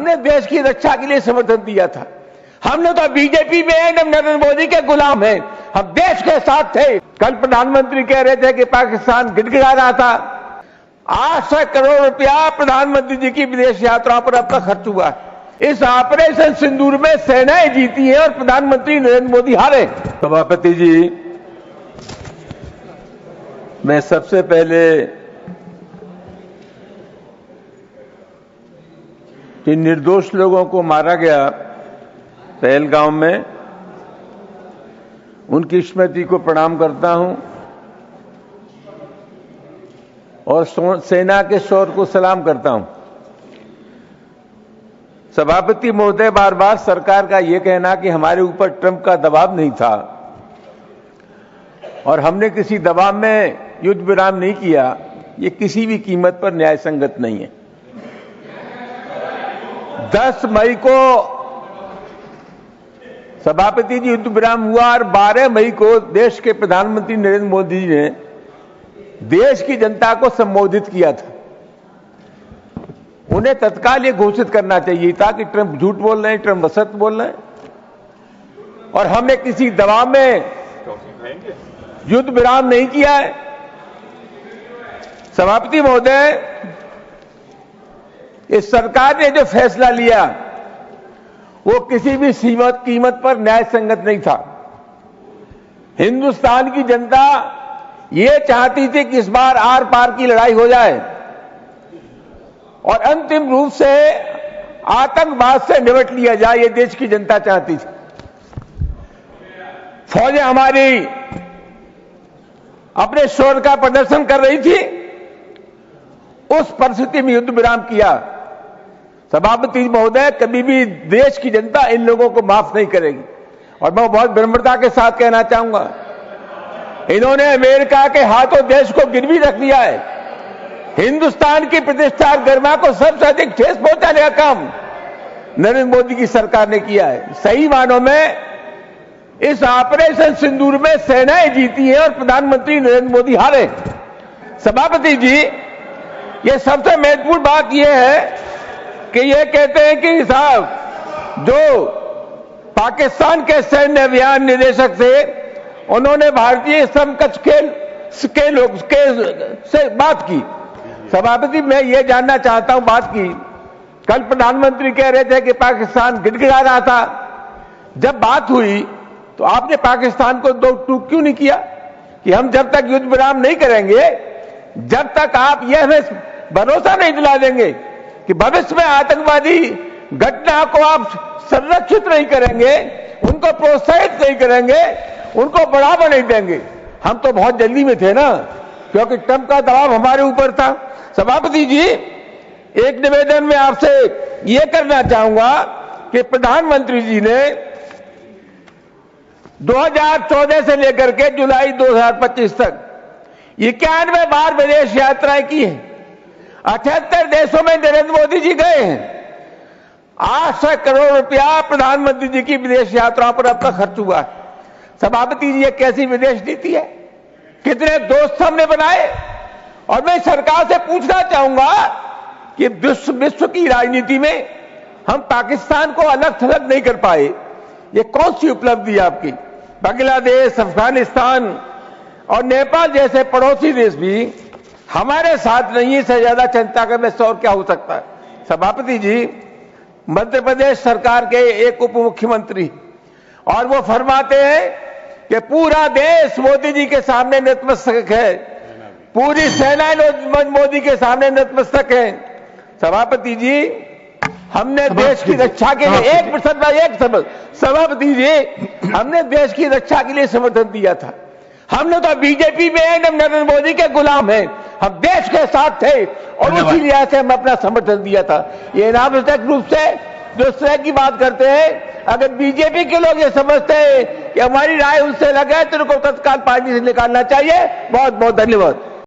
हमने देश की रक्षा के लिए समर्थन दिया था। हमने तो बीजेपी में है, हम नरेंद्र मोदी के गुलाम हैं, हम देश के साथ थे। कल प्रधानमंत्री कह रहे थे कि पाकिस्तान गिड़गिड़ा रहा था। 800 करोड़ रुपया प्रधानमंत्री जी की विदेश यात्रा पर अब तक खर्च हुआ है। इस ऑपरेशन सिंदूर में सेनाएं जीती हैं और प्रधानमंत्री नरेंद्र मोदी हारे। सभापति जी, मैं सबसे पहले जिन निर्दोष लोगों को मारा गया पहलगाम में, उनकी स्मृति को प्रणाम करता हूं और सेना के शौर्य को सलाम करता हूं। सभापति महोदय, बार बार सरकार का यह कहना कि हमारे ऊपर ट्रंप का दबाव नहीं था और हमने किसी दबाव में युद्ध विराम नहीं किया, ये किसी भी कीमत पर न्याय संगत नहीं है। 10 मई को सभापति जी युद्ध विराम हुआ और 12 मई को देश के प्रधानमंत्री नरेंद्र मोदी जी ने देश की जनता को संबोधित किया था। उन्हें तत्काल ये घोषित करना चाहिए था कि ट्रंप झूठ बोल रहे हैं, ट्रंप असत्य बोल रहे हैं और हमने किसी दबाव में युद्ध विराम नहीं किया है। सभापति महोदय, इस सरकार ने जो फैसला लिया वो किसी भी कीमत पर न्याय संगत नहीं था। हिंदुस्तान की जनता ये चाहती थी कि इस बार आर पार की लड़ाई हो जाए और अंतिम रूप से आतंकवाद से निपट लिया जाए, ये देश की जनता चाहती थी। फौजें हमारी अपने शौर्य का प्रदर्शन कर रही थी, उस परिस्थिति में युद्ध विराम किया। सभापति महोदय, कभी भी देश की जनता इन लोगों को माफ नहीं करेगी और मैं बहुत विनम्रता के साथ कहना चाहूंगा, इन्होंने अमेरिका के हाथों देश को गिरवी रख दिया है। हिंदुस्तान की प्रतिष्ठा और गरिमा को सबसे अधिक ठेस पहुंचाने का काम नरेंद्र मोदी की सरकार ने किया है। सही मानों में इस ऑपरेशन सिंदूर में सेनाएं जीती हैं और प्रधानमंत्री नरेंद्र मोदी हारे। सभापति जी, ये सबसे महत्वपूर्ण बात यह है कि ये कहते हैं कि साहब जो पाकिस्तान के सैन्य अभियान निदेशक थे, उन्होंने भारतीय समकक्ष से बात की। सभापति, मैं ये जानना चाहता हूं बात की, कल प्रधानमंत्री कह रहे थे कि पाकिस्तान गिड़गिड़ा रहा था। जब बात हुई तो आपने पाकिस्तान को दो टूक क्यों नहीं किया कि हम जब तक युद्ध विराम नहीं करेंगे, जब तक आप यह हमें भरोसा नहीं दिला देंगे कि भविष्य में आतंकवादी घटना को आप संरक्षित नहीं करेंगे, उनको प्रोत्साहित नहीं करेंगे, उनको बढ़ावा नहीं देंगे। हम तो बहुत जल्दी में थे ना, क्योंकि ट्रंप का दबाव हमारे ऊपर था। सभापति जी, एक निवेदन में आपसे यह करना चाहूंगा कि प्रधानमंत्री जी ने 2014 से लेकर के जुलाई 2025 तक 91 बार विदेश यात्राएं की है। 78 देशों में नरेंद्र मोदी जी गए हैं। 800 करोड़ रुपया प्रधानमंत्री जी की विदेश यात्रा पर अब तक खर्च हुआ है। सभापति जी, ये कैसी विदेश नीति है? कितने दोस्त हमने बनाए? और मैं सरकार से पूछना चाहूंगा कि विश्व की राजनीति में हम पाकिस्तान को अलग थलग नहीं कर पाए, ये कौन सी उपलब्धि है आपकी? बांग्लादेश, अफगानिस्तान और नेपाल जैसे पड़ोसी देश भी हमारे साथ नहीं है। इससे ज्यादा चिंता का विषय और क्या हो सकता है? सभापति जी, मध्य प्रदेश सरकार के एक उप मुख्यमंत्री और वो फरमाते हैं कि पूरा देश मोदी जी के सामने नतमस्तक है, पूरी सेना मोदी के सामने नतमस्तक है। सभापति जी, हमने देश की रक्षा के लिए सभापति जी, हमने देश की रक्षा के लिए समर्थन दिया था। हमने तो बीजेपी में है, हम नरेंद्र मोदी के गुलाम हैं, हम देश के साथ थे और उसी लिहाज से हम अपना समर्थन दिया था। ये अनावश्यक रूप से जो इस तरह की बात करते हैं, अगर बीजेपी के लोग ये समझते हैं कि हमारी राय उनसे अलग है तो उनको तत्काल पार्टी से निकालना चाहिए। बहुत बहुत धन्यवाद।